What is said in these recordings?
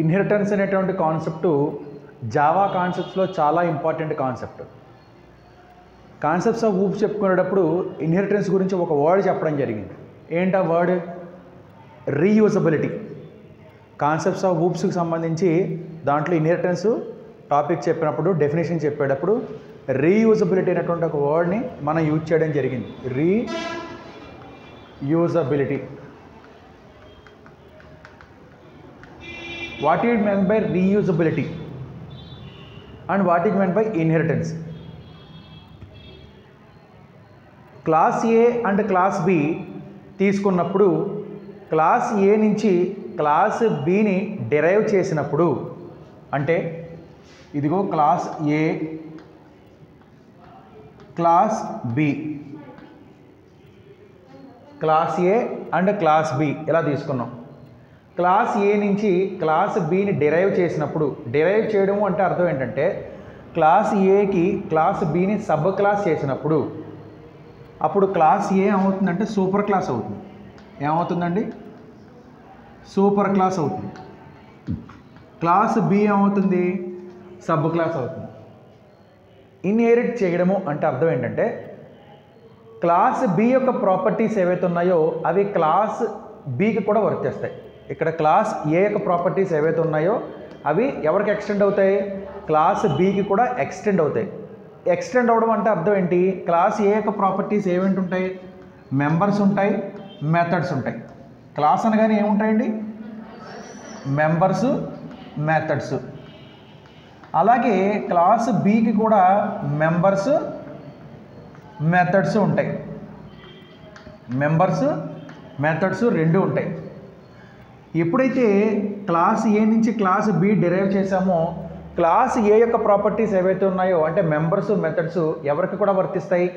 Inheritance అనేటువంటి concept Java కాన్సెప్ట్స్లో చాలా important concept. Concepts of OOPS చెప్పుకునేటప్పుడు ఇన్హెరిటెన్స్ గురించి ఒక వర్డ్ చెప్పడం జరిగింది. ఏంటి ఆ వర్డ్? రీయూజబిలిటీ. కాన్సెప్ట్స్ ఆఫ్ ఊప్స్కి సంబంధించి దాంట్లో ఇన్హెరిటెన్స్ టాపిక్ చెప్పినప్పుడు, డెఫినేషన్ చెప్పేటప్పుడు రీయూజబిలిటీ అనేటువంటి ఒక వర్డ్ని మనం యూజ్ చేయడం జరిగింది. Reusability. What is meant by reusability and what is meant by inheritance? Class A and class B తీసుకున్నప్పుడు క్లాస్ ఏ నుంచి క్లాస్ బిని డిరైవ్ చేసినప్పుడు, అంటే ఇదిగో class A, class B, class A and class B ఇలా తీసుకున్నాం. క్లాస్ ఏ నుంచి class బిని డిరైవ్ చేసినప్పుడు, డిరైవ్ చేయడం అంటే అర్థం ఏంటంటే క్లాస్ ఏకి క్లాస్ బిని సబ్ క్లాస్ చేసినప్పుడు అప్పుడు క్లాస్ ఏ ఏమవుతుందంటే సూపర్ క్లాస్ అవుతుంది. ఏమవుతుందండి? సూపర్ క్లాస్ అవుతుంది. క్లాస్ బి ఏమవుతుంది? సబ్ క్లాస్ అవుతుంది. ఇన్హెరిట్ చేయడము అంటే అర్థం ఏంటంటే క్లాస్ బి యొక్క ప్రాపర్టీస్ ఏవైతే ఉన్నాయో అవి క్లాస్ బికి కూడా వర్తిస్తాయి. ఇక్కడ క్లాస్ ఏ యొక్క ప్రాపర్టీస్ ఏవైతే ఉన్నాయో అవి ఎవరికి ఎక్స్టెండ్ అవుతాయి? క్లాస్ బికి కూడా ఎక్స్టెండ్ అవుతాయి. ఎక్స్టెండ్ అవ్వడం అంటే అర్థం ఏంటి? క్లాస్ ఏ యొక్క ప్రాపర్టీస్ ఏమేంటి ఉంటాయి? మెంబర్స్ ఉంటాయి, మెథడ్స్ ఉంటాయి. క్లాస్ అనగానే ఏముంటాయండి? Members, methods. అలాగే క్లాస్ బికి కూడా మెంబర్స్, మెథడ్స్ ఉంటాయి. మెంబర్స్, మెథడ్స్ రెండు ఉంటాయి. ఎప్పుడైతే క్లాస్ ఏ నుంచి క్లాస్ బి డిరైవ్ చేసామో క్లాస్ ఏ యొక్క ప్రాపర్టీస్ ఏవైతే ఉన్నాయో అంటే మెంబర్స్, మెథడ్స్ ఎవరికి కూడా వర్తిస్తాయి?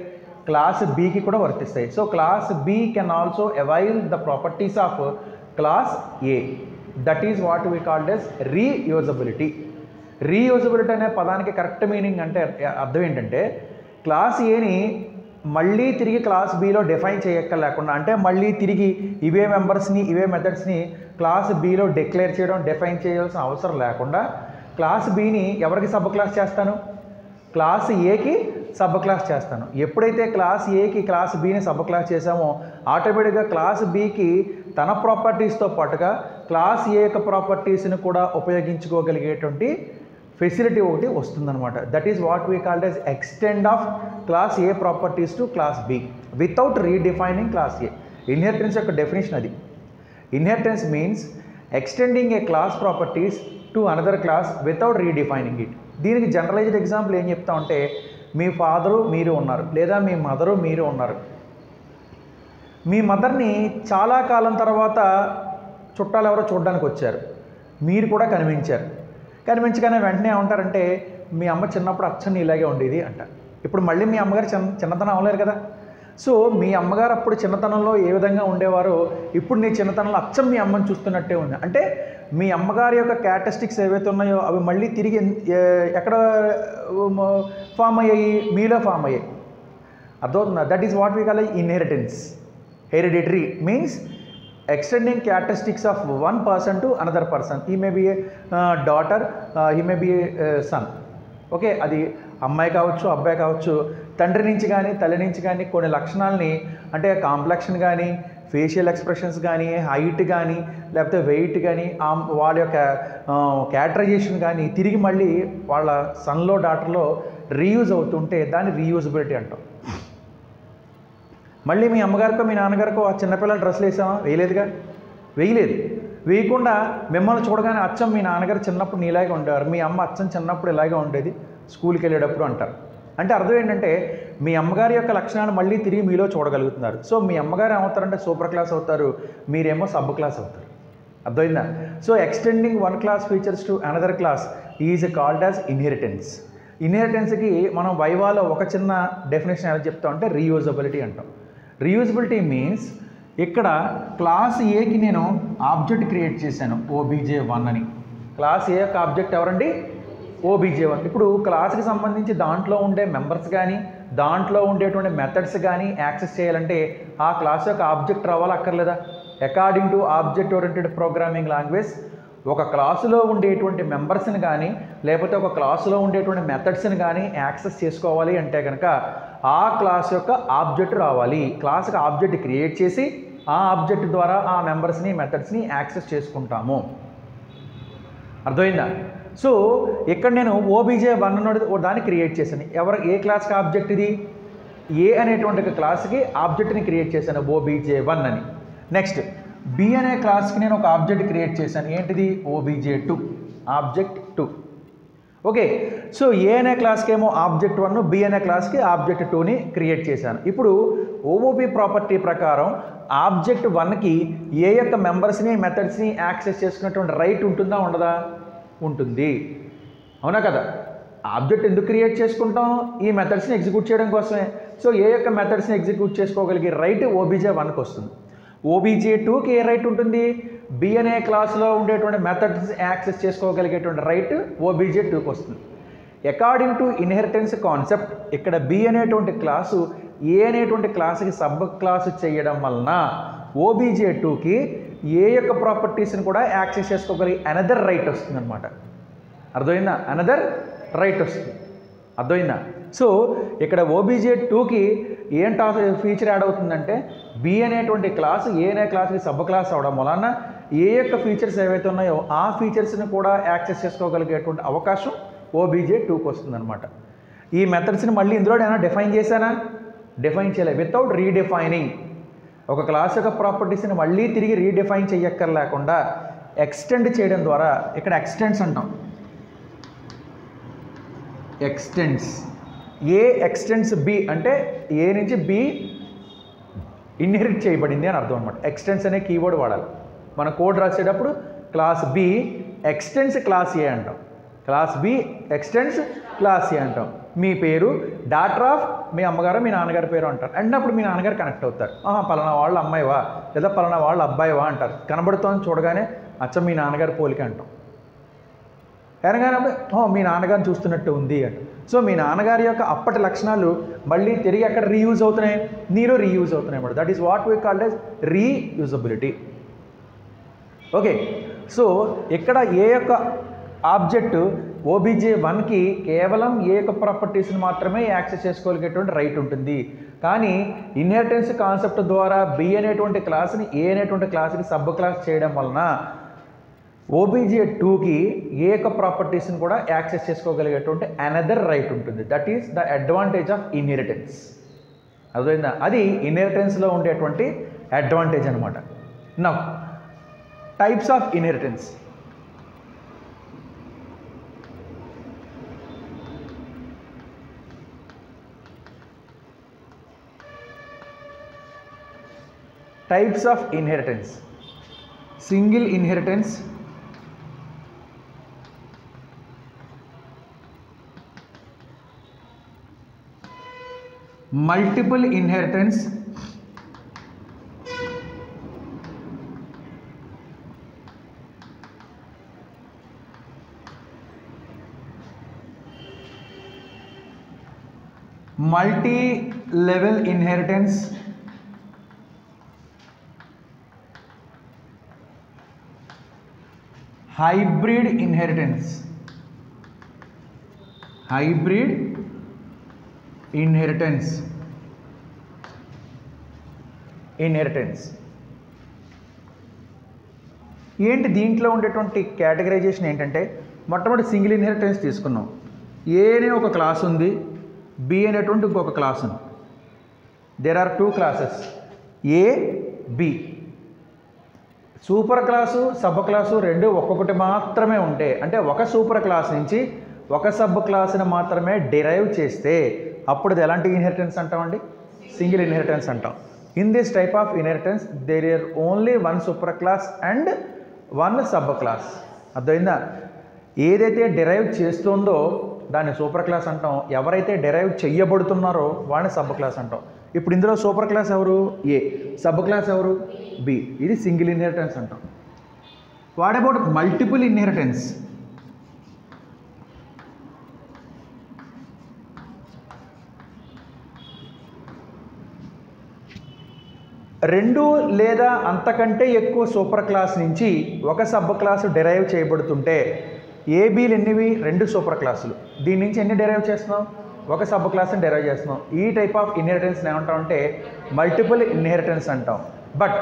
క్లాస్ బికి కూడా వర్తిస్తాయి. So class B can also avail the properties of class A. That is what we called as reusability. Reusability అనే పదానికి కరెక్ట్ మీనింగ్ అంటే అర్థం ఏంటంటే క్లాస్ ఏని మళ్ళీ తిరిగి క్లాస్ బిలో డిఫైన్ చేయక్కర్లేకుండా, అంటే మళ్ళీ తిరిగి ఇవే మెంబర్స్ని ఇవే మెథడ్స్ని క్లాస్ బిలో డిక్లేర్ చేయడం, డిఫైన్ చేయాల్సిన అవసరం లేకుండా క్లాస్ బిని ఎవరికి సబ్ క్లాస్ చేస్తాను? క్లాస్ ఏకి సబ్ క్లాస్ చేస్తాను. ఎప్పుడైతే క్లాస్ ఏకి క్లాస్ బిని సబ్ క్లాస్ చేసామో ఆటోమేటిక్గా క్లాస్ బికి తన ప్రాపర్టీస్తో పాటుగా క్లాస్ ఏ యొక్క ప్రాపర్టీస్ని కూడా ఉపయోగించుకోగలిగేటువంటి ఫెసిలిటీ ఒకటి వస్తుందన్నమాట. That is what we called yes extend of class A properties to class be without redefining class A. Inheritance యొక్క డెఫినేషన్ అది. Inheritance means extending A class properties to another class without redefining it. దీనికి generalized example ఏం చెప్తామంటే మీ father మీరు ఉన్నారు, లేదా మీ mother మీరు ఉన్నారు. మీ మదర్ని చాలా కాలం తర్వాత చుట్టాలు ఎవరో చూడడానికి వచ్చారు, మీరు కూడా కనిపించారు. కనిపించగానే వెంటనే ఏమంటారంటే మీ అమ్మ చిన్నప్పుడు అచ్చం ఇలాగే ఉండేది అంటారు. ఇప్పుడు మళ్ళీ మీ అమ్మగారు చిన్నతనం అవ్వలేరు కదా. సో మీ అమ్మగారు అప్పుడు చిన్నతనంలో ఏ విధంగా ఉండేవారో ఇప్పుడు నీ చిన్నతనంలో అచ్చం మీ అమ్మని చూస్తున్నట్టే ఉంది. అంటే మీ అమ్మగారి యొక్క క్యారెక్టరిస్టిక్స్ ఏవైతే ఉన్నాయో అవి మళ్ళీ తిరిగి ఎక్కడ ఫామ్ అయ్యాయి? మీలో ఫామ్ అయ్యాయి. అర్థమవుతుందా? That is what we call inheritance. Hereditary means extending characteristics of one person to another person. He may be a daughter, he may be a son. Okay, అది అమ్మాయి కావచ్చు, అబ్బాయి కావచ్చు. తండ్రి నుంచి కానీ తల్లి నుంచి కానీ కొన్ని లక్షణాలని అంటే కాంప్లెక్షన్ కానీ, ఫేషియల్ ఎక్స్ప్రెషన్స్ కానీ, హైట్ కానీ, లేకపోతే వెయిట్ కానీ, వాళ్ళ యొక్క క్యారెక్టరైజేషన్ కానీ తిరిగి మళ్ళీ వాళ్ళ సన్లో డాటర్లో రీయూజ్ అవుతుంటే దాన్ని రీయూజబిలిటీ అంటాం. మళ్ళీ మీ అమ్మగారికో మీ నాన్నగారికో ఆ చిన్నపిల్లల డ్రెస్సులు వేసామా? వేయలేదుగా. వేయలేదు. వేయకుండా మిమ్మల్ని చూడగానే అచ్చం మీ నాన్నగారు చిన్నప్పుడు నీలాగే ఉండేవారు, మీ అమ్మ అచ్చం చిన్నప్పుడు ఇలాగే ఉండేది స్కూల్కి వెళ్ళేటప్పుడు అంటారు. అంటే అర్థం ఏంటంటే మీ అమ్మగారి యొక్క లక్షణాలు మళ్ళీ తిరిగి మీలో చూడగలుగుతున్నారు. సో మీ అమ్మగారు ఏమవుతారంటే సూపర్ క్లాస్ అవుతారు, మీరేమో సబ్ క్లాస్ అవుతారు. అర్థమైందా? So extending one class features to another class is called as inheritance. ఇన్హెరిటెన్స్కి మనం వైవాలో ఒక చిన్న డెఫినేషన్ ఎలా చెప్తాం అంటే రీయూజబిలిటీ అంటాం. రీయూజబిలిటీ మీన్స్ ఇక్కడ క్లాస్ ఏకి నేను ఆబ్జెక్ట్ క్రియేట్ చేశాను OBJ1 అని. క్లాస్ ఏ యొక్క ఆబ్జెక్ట్ ఎవరండి? OBJ1. ఇప్పుడు క్లాస్కి సంబంధించి దాంట్లో ఉండే మెంబర్స్ కానీ దాంట్లో ఉండేటువంటి మెథడ్స్ కానీ యాక్సెస్ చేయాలంటే ఆ క్లాస్ యొక్క ఆబ్జెక్ట్ రావాలా అక్కర్లేదా? According to object oriented programming language ఒక క్లాసులో ఉండేటువంటి మెంబర్స్ని కానీ లేకపోతే ఒక క్లాసులో ఉండేటువంటి మెథడ్స్ని కానీ యాక్సెస్ చేసుకోవాలి అంటే కనుక ఆ క్లాస్ యొక్క ఆబ్జెక్ట్ రావాలి. క్లాస్కి ఆబ్జెక్ట్ క్రియేట్ చేసి ఆ ఆబ్జెక్ట్ ద్వారా ఆ మెంబర్స్ని మెథడ్స్ని యాక్సెస్ చేసుకుంటాము. అర్థమైందా? సో ఇక్కడ నేను OBJ1 అన్నది దాన్ని క్రియేట్ చేశాను. ఏ క్లాస్కి ఆబ్జెక్ట్ ఇది? ఏ అనేటువంటి క్లాస్కి ఆబ్జెక్ట్ని క్రియేట్ చేశాను OBJ1 అని. నెక్స్ట్ B అనే క్లాస్కి నేను ఒక ఆబ్జెక్ట్ క్రియేట్ చేశాను. ఏంటిది? OBJ2 object 2. ఓకే, సో ఏ అనే క్లాస్కి ఏమో ఆబ్జెక్ట్ 1, B అనే క్లాస్కి ఆబ్జెక్ట్ 2ని క్రియేట్ చేశాను. ఇప్పుడు OOP ప్రాపర్టీ ప్రకారం ఆబ్జెక్ట్ 1కి ఏ యొక్క మెంబర్స్ని మెథడ్స్ని యాక్సెస్ చేసుకునేటువంటి రైట్ ఉంటుందా ఉండదా? ఉంటుంది. అవునా కదా? ఆబ్జెక్ట్ ఎందుకు క్రియేట్ చేసుకుంటాం? ఈ మెథడ్స్ని ఎగ్జిక్యూట్ చేయడం కోసమే. సో ఏ యొక్క మెథడ్స్ని ఎగ్జిక్యూట్ చేసుకోగలిగే రైట్ OBJ1కి వస్తుంది. OBJ2కి ఏ రైట్ ఉంటుంది? B అనే క్లాస్లో ఉండేటువంటి మెథడ్స్ యాక్సెస్ చేసుకోగలిగేటువంటి రైట్ OBJ2కి వస్తుంది. అకార్డింగ్ టు ఇన్హెరిటెన్స్ కాన్సెప్ట్ ఇక్కడ B అనేటువంటి క్లాసు ఏ అనేటువంటి క్లాసుకి సబ్ క్లాసు చేయడం వలన OBJ2కి ఏ యొక్క ప్రాపర్టీస్ని కూడా యాక్సెస్ చేసుకోగలిగే అనదర్ రైట్ వస్తుంది అనమాట. అర్థమైందా? అనదర్ రైట్ వస్తుంది. అర్థమైందా? సో ఇక్కడ OBJ2కి ఏం ఫీచర్ యాడ్ అవుతుందంటే B అనేటువంటి క్లాసు ఏ అనే క్లాస్కి సబ్ క్లాస్ అవడం వలన ఏ యొక్క ఫీచర్స్ ఏవైతే ఉన్నాయో ఆ ఫీచర్స్ని కూడా యాక్సెస్ చేసుకోగలిగేటువంటి అవకాశం OBJ2కి వస్తుందన్నమాట. ఈ మెథడ్స్ని మళ్ళీ ఇందులో నేను డిఫైన్ చేశానా? డిఫైన్ చేయలేదు. వితౌట్ రీడిఫైనింగ్ ఒక క్లాస్ యొక్క ప్రాపర్టీస్ని మళ్ళీ తిరిగి రీడిఫైన్ చేయక్కర్లేకుండా ఎక్స్టెండ్ చేయడం ద్వారా ఇక్కడ ఎక్స్టెండ్స్ అంటాం. ఎక్స్టెండ్స్ ఏ ఎక్స్టెండ్స్ B అంటే ఏ నుంచి B ఇన్హెరిట్ చేయబడింది అని అర్థం అనమాట. ఎక్స్టెండ్స్ అనే కీవర్డ్ వాడాలి. మన కోడ్ రాసేటప్పుడు class B extends class A అంటాం. Class B extends class A అంటాం. మీ పేరు డాటర్ ఆఫ్ మీ అమ్మగారు మీ నాన్నగారి పేరు అంటారు. అండ్ అప్పుడు మీ నాన్నగారు కనెక్ట్ అవుతారు. పలానా వాళ్ళ అమ్మాయివా లేదా పలానా వాళ్ళ అబ్బాయివా అంటారు. కనబడుతోంది చూడగానే అచ్చం మీ నాన్నగారి పోలిక అంటాం. అనగానప్పుడు మీ నాన్నగారిని చూస్తున్నట్టు ఉంది అంట. సో మీ నాన్నగారి యొక్క అప్పటి లక్షణాలు మళ్ళీ తిరిగి అక్కడ రీయూజ్ అవుతున్నాయి, నీలో రీయూజ్ అవుతున్నాయి అన్నమాట. That is what we called as reusability. Okay, so ఇక్కడ ఏ యొక్క ఆబ్జెక్ట్ OBJ1కి కేవలం ఏ యొక్క ప్రాపర్టీస్ని మాత్రమే యాక్సెస్ చేసుకోగలిగేటువంటి రైట్ ఉంటుంది. కానీ ఇన్హెరిటెన్స్ కాన్సెప్ట్ ద్వారా B అనేటువంటి క్లాస్ని ఏ అనేటువంటి క్లాస్కి సబ్ క్లాస్ చేయడం వలన OBJ2కి ఏ యొక్క ప్రాపర్టీస్ని కూడా యాక్సెస్ చేసుకోగలిగేటువంటి అనదర్ రైట్ ఉంటుంది. That is the advantage of inheritance. అర్థమైందా? అది ఇన్హెరిటెన్స్లో ఉండేటువంటి అడ్వాంటేజ్ అనమాట. Now types of inheritance. Types of inheritance. Single inheritance, multiple inheritance, multi-level inheritance, hybrid inheritance. Hybrid inheritance. ఏంటి దీంట్లో ఉండేటువంటి కేటగరైజేషన్ ఏంటంటే మొట్టమొదటి సింగిల్ ఇన్హెరిటెన్స్ తీసుకున్నాం. ఏ అనే ఒక క్లాస్ ఉంది, B అనేటువంటి ఇంకొక క్లాస్ ఉంది. There are 2 classes A, B. Super class sub class రెండు ఒక్కొక్కటి మాత్రమే ఉంటే, అంటే ఒక సూపర్ క్లాస్ నుంచి ఒక సబ్ క్లాస్ని మాత్రమే డిరైవ్ చేస్తే అప్పుడు ఇది ఎలాంటి ఇన్హెరిటెన్స్ అంటామండి? సింగిల్ ఇన్హెరిటెన్స్ అంటాం. In this type of inheritance there are only 1 super class and 1 sub class. అర్థమైందా? ఏదైతే డిరైవ్ చేస్తుందో దాన్ని సూపర్ క్లాస్ అంటాం. ఎవరైతే డిరైవ్ చెయ్యబడుతున్నారో వాడిని సబ్ క్లాస్ అంటాం. ఇప్పుడు ఇందులో సూపర్ క్లాస్ ఎవరు? A. సబ్ క్లాస్ ఎవరు? B. ఇది సింగిల్ ఇన్హెరిటెన్స్ అంటాం. What about multiple inheritance? రెండు లేదా అంతకంటే ఎక్కువ సూపర్ క్లాస్ నుంచి ఒక సబ్ క్లాసు డెరైవ్ చేయబడుతుంటే ఏబీలు ఎన్నివి? 2 సూపర్ క్లాసులు. దీని నుంచి ఎన్ని డెరైవ్ చేస్తున్నాం? ఒక సబ్ క్లాస్ని డెరైవ్ చేస్తున్నాం. ఈ టైప్ ఆఫ్ ఇన్హెరిటెన్స్ ఏమంటాం అంటే మల్టిపుల్ ఇన్హెరిటెన్స్ అంటాం. But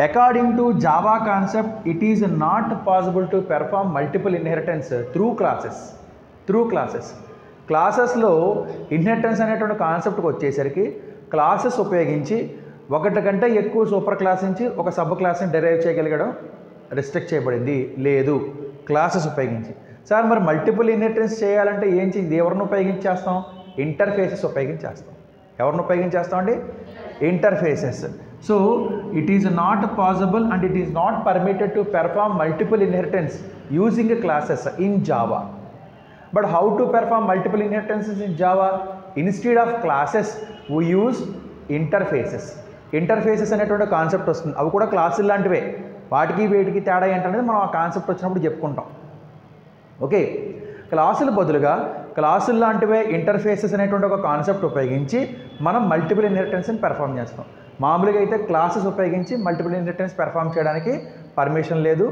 according to Java concept it is not possible to perform multiple inheritance through classes. క్లాసెస్లో ఇన్హెరిటెన్స్ అనేటువంటి కాన్సెప్ట్కి వచ్చేసరికి క్లాసెస్ ఉపయోగించి ఒకటి కంటే ఎక్కువ సూపర్ క్లాస్ నుంచి ఒక సబ్ క్లాస్ని డెరైవ్ చేయగలగడం రిస్ట్రిక్ట్ చేయబడింది. లేదు, క్లాసెస్ ఉపయోగించి. సార్ మరి మల్టిపుల్ ఇన్హెరిటెన్స్ చేయాలంటే ఏం చేయండి? ఎవరిని ఉపయోగించేస్తాం? ఇంటర్ఫేసెస్ ఉపయోగించేస్తాం. ఎవరిని ఉపయోగించేస్తాం అండి? Interfaces. So it is not possible and it is not permitted to perform multiple inheritance using classes in Java. But how to perform multiple inheritances in Java? Instead of classes, we use interfaces. Interfaces అనేటువంటి concept వస్తుంది. అవి కూడా క్లాసులు లాంటివే. వాటికి వీటికి తేడా ఏంటనేది మనం ఆ కాన్సెప్ట్ వచ్చినప్పుడు చెప్పుకుంటాం. ఓకే, క్లాసులు బదులుగా క్లాసులు లాంటివే ఇంటర్ఫేసెస్ అనేటువంటి ఒక కాన్సెప్ట్ ఉపయోగించి మనం మల్టిపుల్ ఇన్హెరిటెన్స్ని పెర్ఫామ్ చేస్తాం. మామూలుగా అయితే క్లాసెస్ ఉపయోగించి మల్టిపుల్ ఇన్హెరిటెన్స్ పెర్ఫామ్ చేయడానికి పర్మిషన్ లేదు,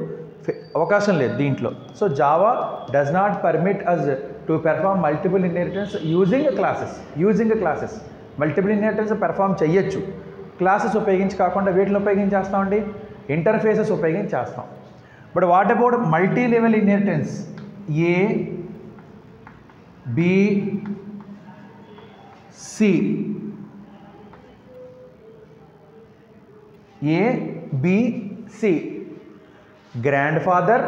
అవకాశం లేదు దీంట్లో. So Java does not permit us to perform multiple inheritance using classes. Multiple inheritance perform చేయొచ్చు, క్లాసెస్ ఉపయోగించి కాకుండా వీటిని ఉపయోగించి చేస్తామండి, ఇంటర్ఫేసెస్ ఉపయోగించి చేస్తాం. But what about multi level inheritance? A B C, grand father,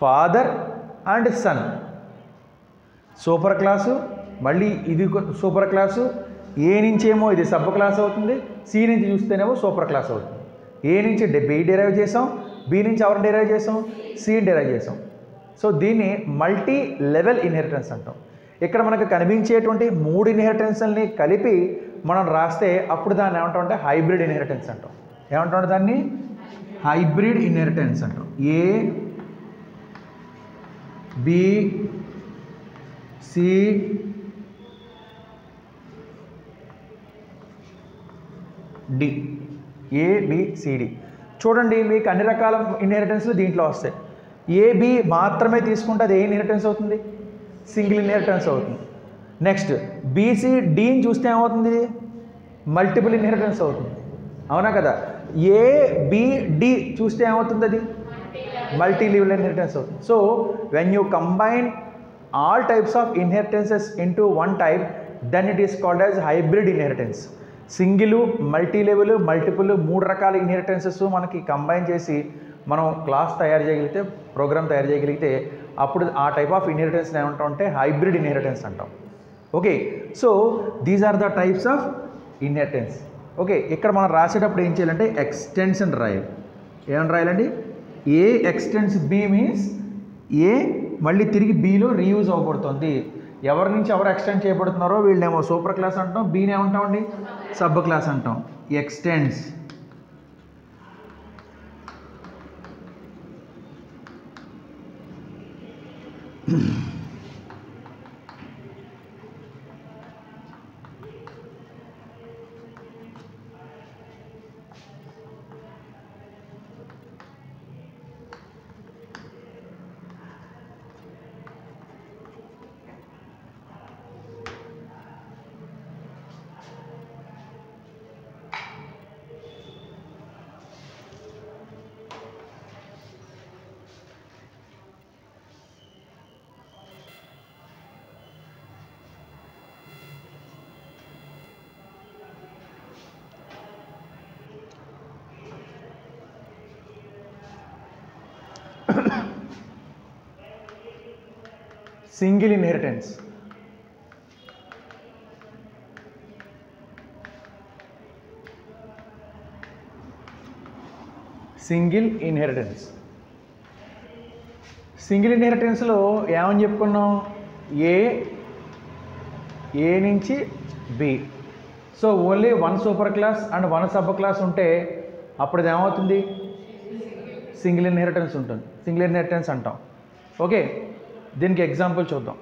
father and son. Super class, మళ్ళీ ఇది సూపర్ క్లాసు. ఏ నుంచి ఏమో ఇది సబ్ క్లాస్ అవుతుంది, సి నుంచి చూస్తేనేమో సూపర్ క్లాస్ అవుతుంది. ఏ నుంచి బి డెరైవ్ చేసాం, బి నుంచి ఎవరిని డెరైవ్ చేసాం? సి డెరైవ్ చేసాం. సో దీన్ని మల్టీ లెవెల్ ఇన్హెరిటెన్స్ అంటాం. ఇక్కడ మనకు కనిపించేటువంటి 3 ఇన్హెరిటెన్స్ని కలిపి మనం రాస్తే అప్పుడు దాన్ని ఏమంటాం? హైబ్రిడ్ ఇన్హెరిటెన్స్ అంటాం. ఏమంటాం? దాన్ని హైబ్రిడ్ ఇన్హెరిటెన్స్ అంటాం. A B C D, ABCD. చూడండి, మీకు అన్ని రకాల ఇన్హెరిటెన్స్లు దీంట్లో వస్తాయి. ఏబి మాత్రమే తీసుకుంటే అది ఏ ఇన్హెరిటెన్స్ అవుతుంది? సింగిల్ ఇన్హెరిటెన్స్ అవుతుంది. నెక్స్ట్ బీసీడీని చూస్తే ఏమవుతుంది? మల్టిపుల్ ఇన్హెరిటెన్స్ అవుతుంది. అవునా కదా? ఏబిడి చూస్తే ఏమవుతుంది? అది మల్టీ లెవెల్ ఇన్హెరిటెన్స్ అవుతుంది. So when you combine all types of inheritances into one type, then it is called as hybrid inheritance. Single, multi level, multiple 3 రకాల ఇన్హెరిటెన్సెస్ మనకి కంబైన్ చేసి మనం క్లాస్ తయారు చేయగలిగితే, ప్రోగ్రామ్ తయారు చేయగలిగితే అప్పుడు ఆ టైప్ ఆఫ్ ఇన్హెరిటెన్స్ ఏమంటాం అంటే హైబ్రిడ్ ఇన్హెరిటెన్స్ అంటాం. Okay, so these are the types of inheritance. Okay, ఇక్కడ మనం రాసేటప్పుడు ఏం చేయాలంటే ఎక్స్టెన్షన్ రాయాలి. ఏమని రాయాలండి? ఏ ఎక్స్టెన్స్ బి మీన్స్ ఏ మళ్ళీ తిరిగి బిలో రీయూజ్ అవ్వబడుతుంది. ఎవరి నుంచి ఎవరు ఎక్స్టెండ్ చేయబడుతున్నారో వీళ్ళనేమో సూపర్ క్లాస్ అంటాం, బీని ఏమంటామండి? సబ్ క్లాస్ అంటాం. Extends single inheritance. సింగిల్ ఇన్హెరిటెన్స్లో ఏమని చెప్పుకున్నాం? ఏ నుంచి B. So only 1 super class and 1 sub class ఉంటే అప్పుడు ఇది ఏమవుతుంది? సింగిల్ ఇన్హెరిటెన్స్ ఉంటుంది. సింగిల్ ఇన్హెరిటెన్స్ అంటాం. ఓకే, దీనికి ఎగ్జాంపుల్ చూద్దాం.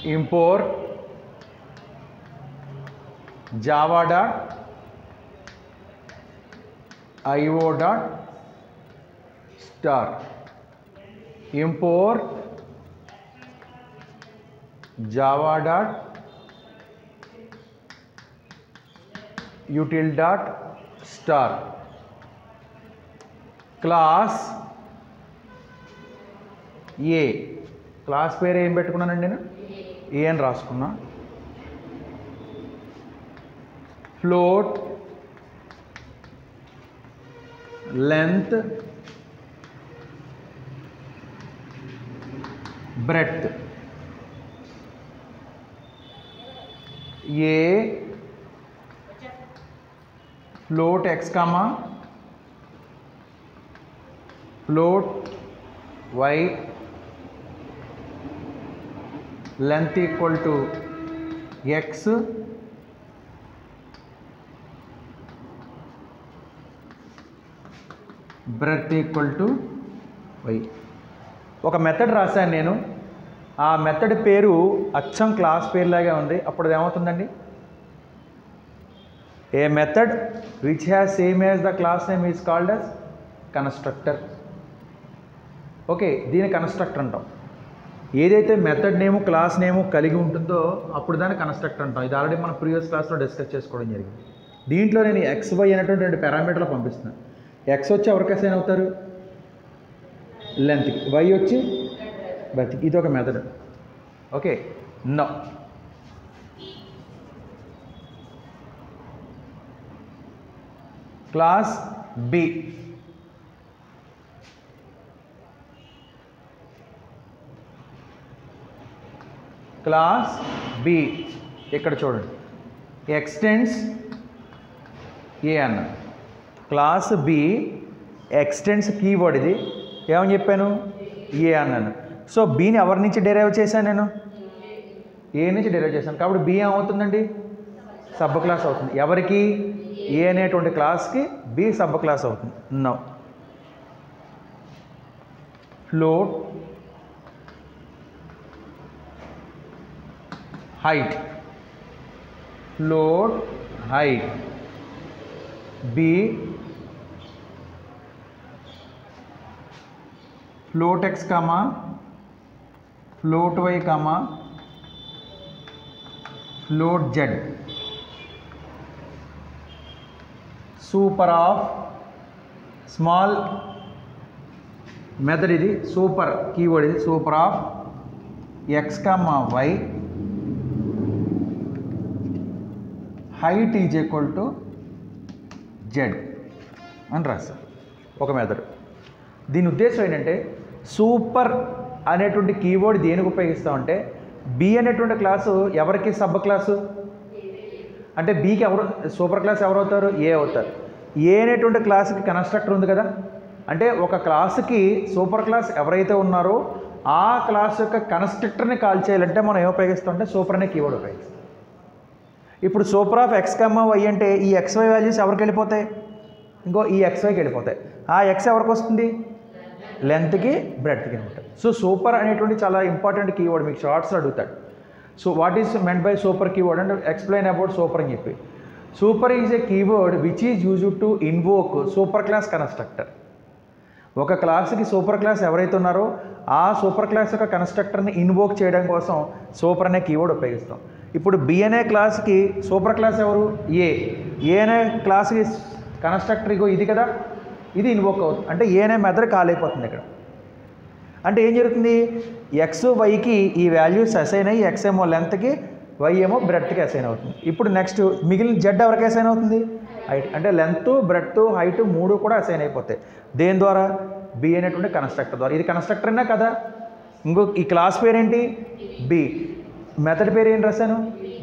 import java dot io dot star, import java dot util dot star, class A class పేరు ఏం పెట్టుకున్నానండి నేను ఏ అని రాసుకున్నా. Float length breadth A float x comma float y length equal to x, breadth equal to y. ఒక method రాశాను నేను, ఆ మెథడ్ పేరు అచ్చం క్లాస్ పేరులాగే ఉంది. అప్పుడు ఏమవుతుందండి, a method which has same as the class name is called as constructor. Okay, దీని కన్స్ట్రక్టర్ అంటాం. ఏదైతే మెథడ్ నేము క్లాస్ నేము కలిగి ఉంటుందో అప్పుడు దాన్ని కన్స్ట్రక్టర్ అంటాం. ఇది ఆల్రెడీ మనం ప్రీవియస్ క్లాస్లో డిస్కస్ చేసుకోవడం జరిగింది. దీంట్లో నేను ఎక్స్ వై అనేటువంటి 2 పారామీటర్లు పంపిస్తున్నాను. ఎక్స్ వచ్చి ఎవరికి అసైన్ అవుతారు, లెంత్కి, వై వచ్చి బ్రెడ్త్కి. ఇది ఒక method. Okay, no class B class B ఇక్కడ చూడండి, ఎక్స్టెండ్స్ ఏ అన్న క్లాస్ బి ఎక్స్టెండ్స్ కీవర్డ్ ఇది. ఏమని చెప్పాను, ఏ అన్నాను. సో బిని ఎవరి నుంచి డెరైవ్ చేశాను నేను, ఏ నుంచి డెరైవ్ చేశాను. కాబట్టి బి ఏమవుతుందండి, సబ్ క్లాస్ అవుతుంది. ఎవరికి, ఏ అనేటువంటి క్లాస్కి బి సబ్ క్లాస్ అవుతుంది. No float height, float height b float x comma float y comma float z, super of small method ఇది, సూపర్ కీవర్డ్ ఇది, super of x comma y height is equal to Z అని రాస్తారు. ఒక method. దీని ఉద్దేశం ఏంటంటే, super అనేటువంటి keyword దేనికి ఉపయోగిస్తామంటే, బి అనేటువంటి క్లాసు ఎవరికి సబ్ క్లాసు అంటే బికి ఎవరు సూపర్ క్లాస్ ఎవరు అవుతారు, ఏ అవుతారు. ఏ అనేటువంటి క్లాస్కి కన్స్ట్రక్టర్ ఉంది కదా, అంటే ఒక క్లాసుకి సూపర్ క్లాస్ ఎవరైతే ఉన్నారో ఆ క్లాస్ యొక్క కన్స్ట్రక్టర్ని కాల్ చేయాలంటే మనం ఏం ఉపయోగిస్తామంటే సూపర్ అనే కీవర్డ్ ఉపయోగిస్తాం. ఇప్పుడు సూపర్ ఆఫ్ ఎక్స్ కమ్మా వై అంటే ఈ ఎక్స్వై వాల్యూస్ ఎవరికి వెళ్ళిపోతాయి, ఇంకో ఈ ఎక్స్వైకి వెళ్ళిపోతాయి. ఆ ఎక్స్ ఎవరికి వస్తుంది, లెంత్కి బ్రెడ్త్కి అనమాట. సో సూపర్ అనేటువంటి చాలా ఇంపార్టెంట్ కీవర్డ్, మీకు షార్ట్స్లో అడుగుతాడు. So what is meant by super keyword అంటే ఎక్స్ప్లెయిన్ అబౌట్ సూపర్ అని చెప్పి. Super is a keyword which is used to invoke super class constructor. ఒక క్లాస్కి సూపర్ క్లాస్ ఎవరైతే ఉన్నారో ఆ సూపర్ క్లాస్ యొక్క కన్స్ట్రక్టర్ని ఇన్వోక్ చేయడం కోసం సూపర్ అనే కీవర్డ్ ఉపయోగిస్తాం. ఇప్పుడు బి అనే క్లాస్కి సూపర్ క్లాస్ ఎవరు, ఏ అనే క్లాస్కి కన్స్ట్రక్టర్ ఇగో ఇది కదా, ఇది ఇన్వోక్ అవుతుంది. అంటే ఏ అనే మెథడ్ కాల్ అయిపోతుంది ఇక్కడ. అంటే ఏం జరుగుతుంది, ఎక్స్ వైకి ఈ వాల్యూస్ అసైన్ అయ్యి ఎక్స్ ఏమో లెంత్కి, వై ఏమో బ్రెడ్త్కి అసైన్ అవుతుంది. ఇప్పుడు నెక్స్ట్ మిగిలిన జెడ్ ఎవరికి అసైన్ అవుతుంది, హైట్. అంటే లెంత్ బ్రెడ్త్ హైట్ 3 కూడా అసైన్ అయిపోతాయి. దేని ద్వారా, బి అనేటువంటి కన్స్ట్రక్టర్ ద్వారా. ఇది కన్స్ట్రక్టర్ అయినా కదా. ఇంకో ఈ క్లాస్ పేరేంటి, బి. మెథడ్ పేరు ఏం రాశాను,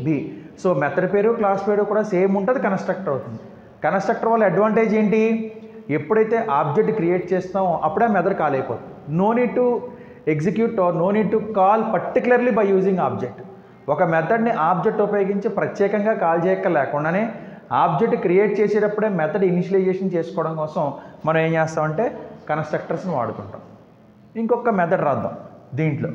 బి. సో మెథడ్ పేరు క్లాస్ పేరు కూడా సేమ్ ఉంటుంది, కన్స్ట్రక్టర్ అవుతుంది. కన్స్ట్రక్టర్ వల్ల అడ్వాంటేజ్ ఏంటి, ఎప్పుడైతే ఆబ్జెక్ట్ క్రియేట్ చేస్తామో అప్పుడే మెథడ్ కాల్ అయిపోతుంది. No need to execute or no need to call particularly by using object. ఒక మెథడ్ని ఆబ్జెక్ట్ ఉపయోగించి ప్రత్యేకంగా కాల్ చేయక లేకుండానే ఆబ్జెక్ట్ క్రియేట్ చేసేటప్పుడే మెథడ్ ఇనిషియలైజేషన్ చేసుకోవడం కోసం మనం ఏం చేస్తామంటే కన్స్ట్రక్టర్స్ని వాడుకుంటాం. ఇంకొక మెథడ్ రాద్దాం దీంట్లో.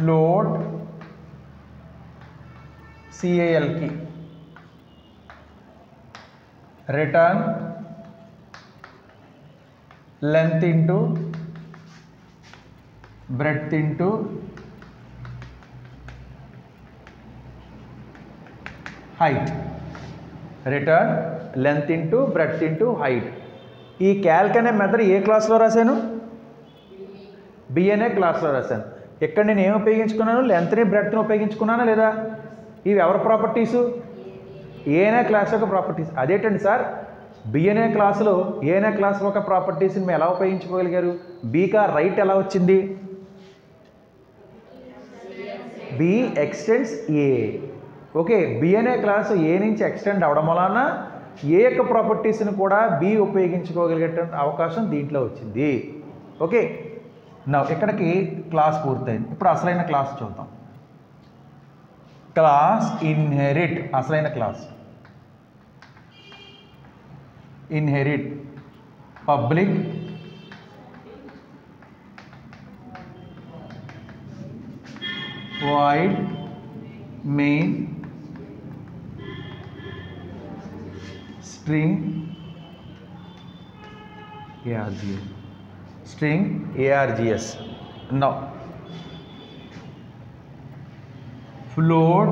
float CAL కి return length into breadth into height. Return length into breadth into height. ఈ క్యాల్క్ అనే మెథడ్ ఏ క్లాస్లో రాశాను? బి అనే క్లాస్లో రాశాను. ఇక్కడ నేను ఏం ఉపయోగించుకున్నాను? లెంత్ని బ్రెడ్త్ని ఉపయోగించుకున్నానా లేదా? ఇవి ఎవరి ప్రాపర్టీసు? ఏ అనే క్లాస్ యొక్క ప్రాపర్టీస్. అదేంటండి సార్, బి అనే క్లాసులో ఏ అనే క్లాస్ యొక్క ప్రాపర్టీస్ని మీరు ఎలా ఉపయోగించుకోగలిగారు? బీకా రైట్ ఎలా వచ్చింది? బి ఎక్స్టెండ్స్ ఏ. ఓకే, బి అనే క్లాసు ఏ నుంచి ఎక్స్టెండ్ అవడం వలన ఏ యొక్క ప్రాపర్టీస్ని కూడా బి ఉపయోగించుకోగలిగేటువంటి అవకాశం దీంట్లో వచ్చింది. ఓకే, నా ఇక్కడికి క్లాస్ పూర్తయింది. ఇప్పుడు అసలైన క్లాస్ చూద్దాం. క్లాస్ ఇన్హెరిట్, అసలైన class inherit public void main string args. String args. Now float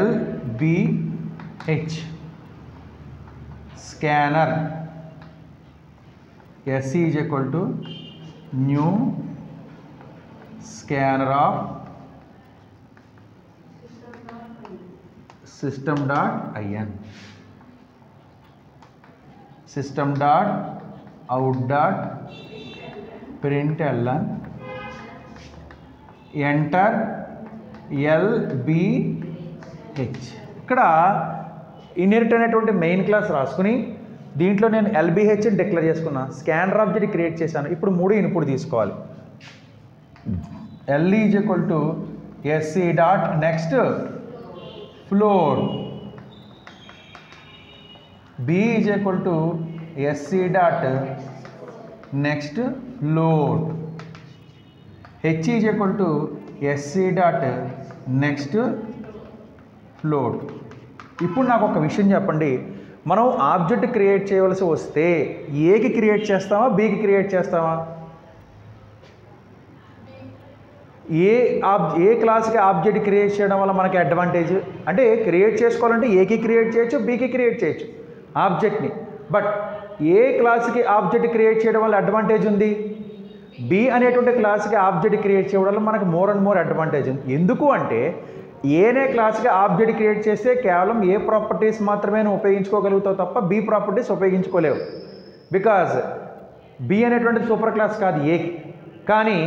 lbh scanner s is equal to new scanner of system.in system.out.println enter LBH. ఇక్కడ ఇన్హెరిట్ అనేటువంటి మెయిన్ క్లాస్ రాసుకుని దీంట్లో నేను LBH అని declare చేసుకున్నా, scanner object create చేశాను. ఇప్పుడు 3 input తీసుకోవాలి. L is equal to SC dot next float, B is equal to SC dot next float, H is equal to SC dot next float. ఇప్పుడు నాకు ఒక విషయం చెప్పండి, మనం ఆబ్జెక్ట్ క్రియేట్ చేయవలసి వస్తే ఏకి క్రియేట్ చేస్తామా బీకి క్రియేట్ చేస్తామా? ఏ క్లాస్కి ఆబ్జెక్ట్ క్రియేట్ చేయడం వల్ల మనకి అడ్వాంటేజ్ అంటే క్రియేట్ చేసుకోవాలంటే ఏకి క్రియేట్ చేయొచ్చు బీకి క్రియేట్ చేయొచ్చు ఆబ్జెక్ట్ని. బట్ ఏ క్లాస్కి ఆబ్జెక్ట్ క్రియేట్ చేయడం వల్ల అడ్వాంటేజ్ ఉంది? బి అనేటువంటి క్లాస్కి ఆబ్జెక్ట్ క్రియేట్ చేయడం వల్ల మనకు మోర్ అండ్ మోర్ అడ్వాంటేజ్ ఉంది. ఎందుకు అంటే ఏనే క్లాస్కి ఆబ్జెక్ట్ క్రియేట్ చేస్తే కేవలం ఏ ప్రాపర్టీస్ మాత్రమే నువ్వు ఉపయోగించుకోగలుగుతావు తప్ప బి ప్రాపర్టీస్ ఉపయోగించుకోలేవు. బికాజ్ బి అనేటువంటి సూపర్ క్లాస్ కాదు ఏకి. కానీ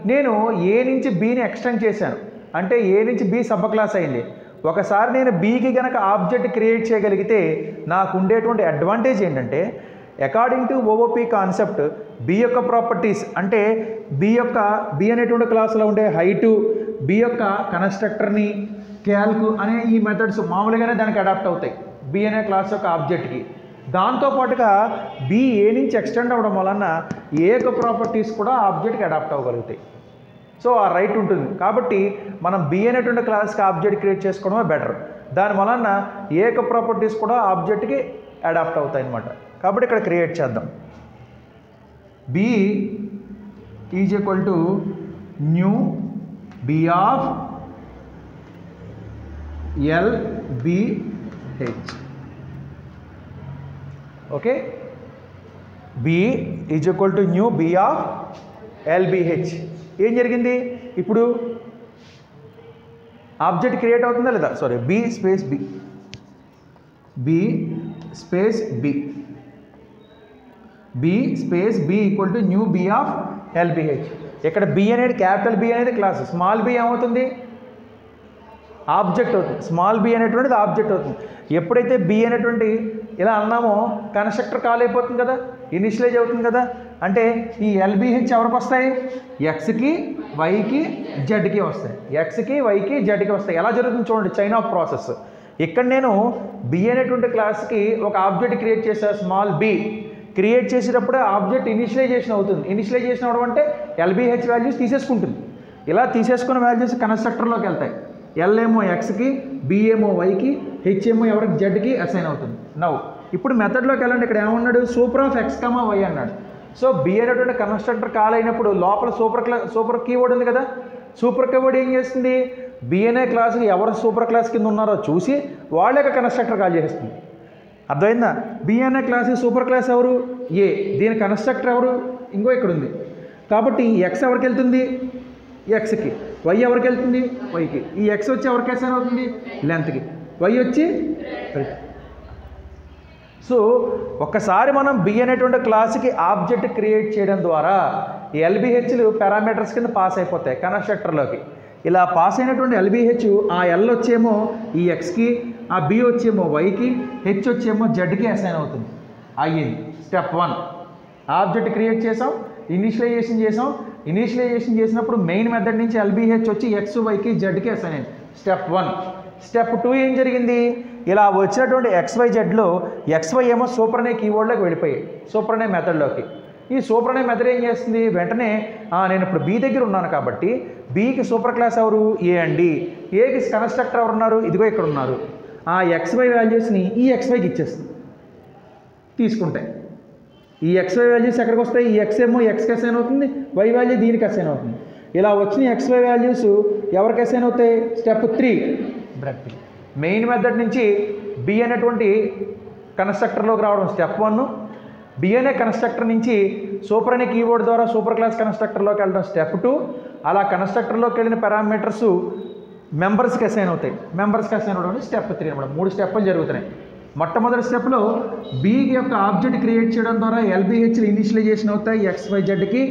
నేను ఏ నుంచి బీని ఎక్స్టెండ్ చేశాను అంటే ఏ నుంచి బి సబ్ క్లాస్ అయింది. ఒకసారి నేను బీకి కనుక ఆబ్జెక్ట్ క్రియేట్ చేయగలిగితే నాకు ఉండేటువంటి అడ్వాంటేజ్ ఏంటంటే according to OOP concept B యొక్క ప్రాపర్టీస్ అంటే బి అనేటువంటి క్లాస్లో ఉండే హైటు, బి యొక్క కన్స్ట్రక్టర్ని, క్యాల్క్ అనే ఈ మెథడ్స్ మామూలుగానే దానికి అడాప్ట్ అవుతాయి బి అనే క్లాస్ యొక్క ఆబ్జెక్ట్కి. దాంతోపాటుగా బి ఏ నుంచి ఎక్స్టెండ్ అవ్వడం వలన ఏ యొక్క ప్రాపర్టీస్ కూడా ఆబ్జెక్ట్కి అడాప్ట్ అవ్వగలుగుతాయి. సో ఆ రైట్ ఉంటుంది. కాబట్టి మనం బి అనేటువంటి క్లాస్కి ఆబ్జెక్ట్ క్రియేట్ చేసుకోవడమే బెటర్. దాని వలన ఏ యొక్క ప్రాపర్టీస్ కూడా ఆబ్జెక్ట్కి అడాప్ట్ అవుతాయి అన్నమాట. కాబట్టి ఇక్కడ క్రియేట్ చేద్దాం. B is equal to new B of LBH. Okay, B is equal to new B of LBH. ఏం జరిగింది? ఇప్పుడు ఆబ్జెక్ట్ క్రియేట్ అవుతుందా లేదా? Sorry, B space B, B space B, B space B equal to new B of LBH. ఇక్కడ B అనేది capital B అనేది class, small b ఏమవుతుంది? Object అవుతుంది. స్మాల్ బి అనేటువంటిది ఆబ్జెక్ట్ అవుతుంది. ఎప్పుడైతే బి అనేటువంటి ఇలా అన్నామో కన్స్ట్రక్టర్ కాల్ అయిపోతుంది కదా, ఇనిషియలైజ్ అవుతుంది కదా. అంటే ఈ LBH ఎవరికి వస్తాయి? ఎక్స్కి, వైకి, జెడ్కి వస్తాయి. ఎక్స్కి, వైకి, జెడ్కి వస్తాయి. ఎలా జరుగుతుంది చూడండి, చైన్ ఆఫ్ ప్రాసెస్. ఇక్కడ నేను బి అనేటువంటి క్లాస్కి ఒక ఆబ్జెక్ట్ క్రియేట్ చేసా, స్మాల్ బి. క్రియేట్ చేసేటప్పుడే ఆబ్జెక్ట్ ఇనిషియలైజేషన్ అవుతుంది. ఇనిషియలైజేషన్ అవడం అంటే LBH వాల్యూస్ తీసేసుకుంటుంది. ఇలా తీసేసుకున్న వాల్యూస్ కన్స్ట్రక్టర్లోకి వెళ్తాయి. ఎల్ ఏమో ఎక్స్కి, బి ఏమో వైకి, హెచ్ ఏమో ఎవరికి జెడ్కి అసైన్ అవుతుంది. నౌ ఇప్పుడు మెథడ్లోకి వెళ్ళండి. ఇక్కడ ఏమన్నాడు, super of X comma Y అన్నాడు. సో బి అనేటువంటి కన్స్ట్రక్టర్ కాల్ అయినప్పుడు లోపల సూపర్ కీవర్డ్ ఉంది కదా, సూపర్ కీవర్డ్ ఏం చేస్తుంది, బి అనే క్లాస్కి ఎవరు సూపర్ క్లాస్ కింద ఉన్నారో చూసి వాళ్ళ యొక్క కన్స్ట్రక్టర్ కాల్ చేస్తుంది. అర్థమైందా? బి అనే క్లాస్కి సూపర్ క్లాస్ ఎవరు, ఏ. దీని కన్స్ట్రక్టర్ ఎవరు, ఇంకో ఇక్కడ ఉంది. కాబట్టి ఎక్స్ ఎవరికి వెళ్తుంది, ఎక్స్కి. వై ఎవరికి వెళ్తుంది, వైకి. ఈ ఎక్స్ వచ్చి ఎవరికి అసైన్ అవుతుంది, లెంత్కి. వై వచ్చి. సో ఒక్కసారి మనం బి అనేటువంటి క్లాస్కి ఆబ్జెక్ట్ క్రియేట్ చేయడం ద్వారా ఎల్బిహెచ్లు పారామీటర్స్ కింద పాస్ అయిపోతాయి కన్స్ట్రక్టర్లోకి. ఇలా పాస్ అయినటువంటి ఎల్బిహెచ్ ఆ ఎల్ వచ్చేమో ఈ ఎక్స్కి, ఆ బి వచ్చేమో వైకి, హెచ్ వచ్చేమో జెడ్కి అసైన్ అవుతుంది. అయ్యింది స్టెప్ 1. ఆబ్జెక్ట్ క్రియేట్ చేసాం, ఇనిషియలైజేషన్ చేసాం. ఇనిషియలైజేషన్ చేసినప్పుడు మెయిన్ మెథడ్ నుంచి ఎల్బిహెచ్ వచ్చి ఎక్స్, వైకి, జెడ్కి అసైన్ అయింది. స్టెప్ 1. స్టెప్ 2 ఏం జరిగింది, ఇలా వచ్చినటువంటి XYZలో XY ఏమో సూపర్ అనే కీవర్డ్లోకి వెళ్ళిపోయాయి, సూపర్ అనే మెథడ్లోకి. ఈ సూపర్ అనే మెథడ్ ఏం చేస్తుంది, వెంటనే నేను ఇప్పుడు బి దగ్గర ఉన్నాను కాబట్టి బికి సూపర్ క్లాస్ ఎవరు, ఏ అండి. ఏకి కన్స్ట్రక్టర్ ఎవరు ఉన్నారు, ఇదిగో ఇక్కడ ఉన్నారు. ఆ XY వాల్యూస్ని ఈ XYకి ఇచ్చేస్తుంది తీసుకుంటే. ఈ XY వాల్యూస్ ఎక్కడికి వస్తాయి, ఈ X ఏమో Xకి అసైన్ అవుతుంది, Y వాల్యూ దీనికి అసైన్ అవుతుంది. ఇలా వచ్చిన XY వాల్యూస్ ఎవరికి అసైన్ అవుతాయి, స్టెప్ 3 బ్రాకెట్. మెయిన్ మెథడ్ నుంచి బి అనేటువంటి కన్స్ట్రక్టర్లోకి రావడం స్టెప్ 1. బి అనే కన్స్ట్రక్టర్ నుంచి సూపర్ అనే కీవర్డ్ ద్వారా సూపర్ క్లాస్ కన్స్ట్రక్టర్లోకి వెళ్ళడం స్టెప్ 2. అలా కన్స్ట్రక్టర్లోకి వెళ్ళిన పారామీటర్స్ మెంబర్స్కి అసైన్ అవుతాయి, మెంబర్స్కి అసైన్ అవడం స్టెప్ 3 అనమాట. 3 స్టెప్పులు జరుగుతున్నాయి. మొట్టమొదటి స్టెప్లో బి యొక్క ఆబ్జెక్ట్ క్రియేట్ చేయడం ద్వారా ఎల్బిహెచ్లు ఇనిషియలైజేషన్ అవుతాయి XYZకి.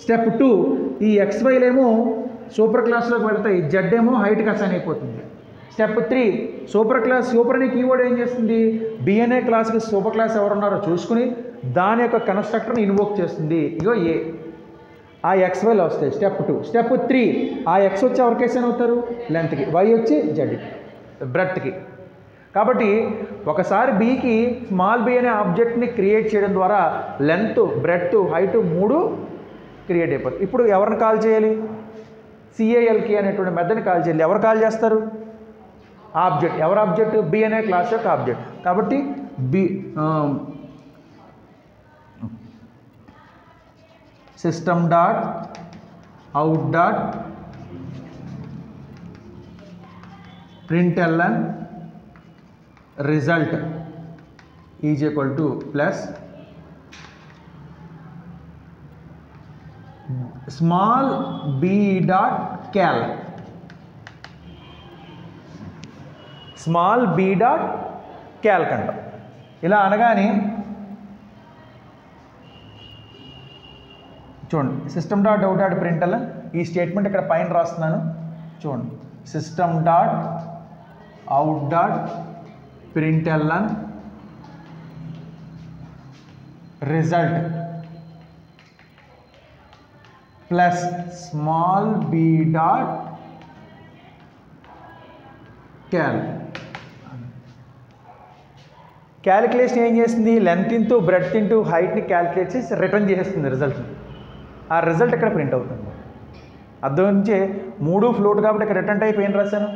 స్టెప్ 2 ఈ XYలేమో సూపర్ క్లాస్లోకి వెళ్తాయి, జెడ్ ఏమో హైట్కి అసైన్ అయిపోతుంది. స్టెప్ 3 సూపర్ అనే కీవర్డ్ ఏం చేస్తుంది, బి అనే క్లాస్కి సూపర్ క్లాస్ ఎవరున్నారో చూసుకుని దాని యొక్క కన్స్ట్రక్టర్ని ఇన్వోక్ చేస్తుంది, ఇగో ఏ. ఆ XYలో వస్తాయి స్టెప్ 2. స్టెప్ 3 ఆ X వచ్చి ఎవరికి అసైన్ అవుతారు, లెంత్కి. Y వచ్చి జెడ్కి, బ్రెడ్త్కి. కాబట్టి ఒకసారి బీకి స్మాల్ బి అనే ఆబ్జెక్ట్ని క్రియేట్ చేయడం ద్వారా లెంత్, బ్రెడ్త్, హైట్ 3 క్రియేట్ అయిపోతుంది. ఇప్పుడు ఎవరిని కాల్ చేయాలి, CALK అనేటువంటి మెథడ్ని కాల్ చేయాలి. ఎవరు కాల్ చేస్తారు, ఆబ్జెక్ట్. ఎవరు ఆబ్జెక్ట్, బి అనే క్లాస్ యొక్క ఆబ్జెక్ట్. కాబట్టి B system dot out dot println result is equal to plus small b dot cal. Small b dot calc అంటాం. ఇలా అనగానే చూడండి, system dot out dot println ఈ స్టేట్మెంట్ ఇక్కడ పైన రాస్తున్నాను చూడండి. System dot out dot println result plus small b dot cal. Calculation ఏం చేస్తుంది, లెంత్ ఇంటూ బ్రెడ్త్ ఇంటూ హైట్ని క్యాలిక్యులేట్ చేసి రిటర్న్ చేసేస్తుంది రిజల్ట్ని. ఆ రిజల్ట్ ఇక్కడ ప్రింట్ అవుతుంది. అర్థం నుంచే 3 ఫ్లోట్ కాబట్టి ఇక్కడ రిటర్న్ టైప్ ఏం రాశాను,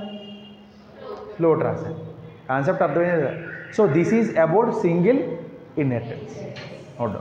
ఫ్లోట్ రాశాను. కాన్సెప్ట్ అర్థమైంది కదా. So this is about single inheritance. Out.